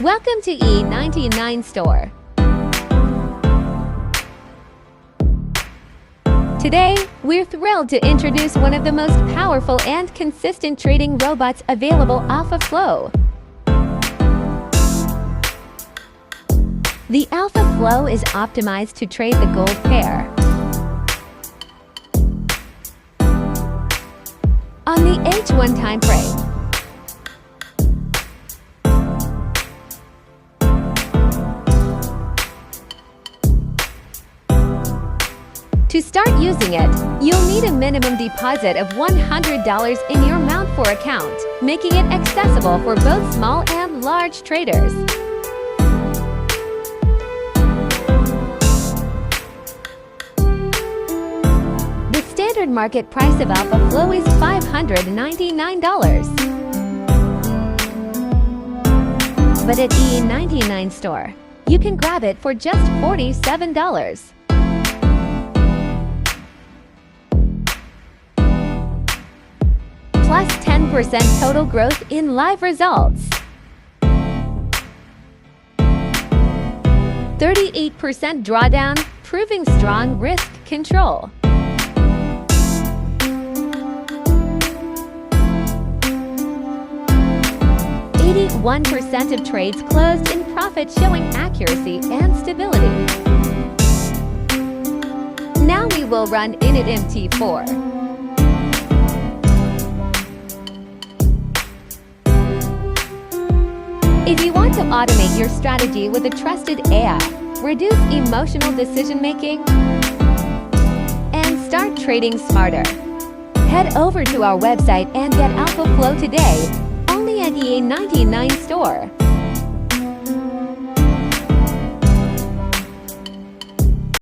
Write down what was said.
Welcome to E99 Store. Today, we're thrilled to introduce one of the most powerful and consistent trading robots available off of Flow. The Alpha Flow is optimized to trade the gold pair. On the H1 time frame. To start using it, you'll need a minimum deposit of $100 in your Mount4 account, making it accessible for both small and large traders. The standard market price of Alpha Flow is $599. But at E99 Store, you can grab it for just $47. Plus 10% total growth in live results. 38% drawdown, proving strong risk control. 81% of trades closed in profit, showing accuracy and stability. Now we will run Init MT4. If you want to automate your strategy with a trusted AI, reduce emotional decision-making, and start trading smarter, head over to our website and get Alpha Flow today, only at E99 Store.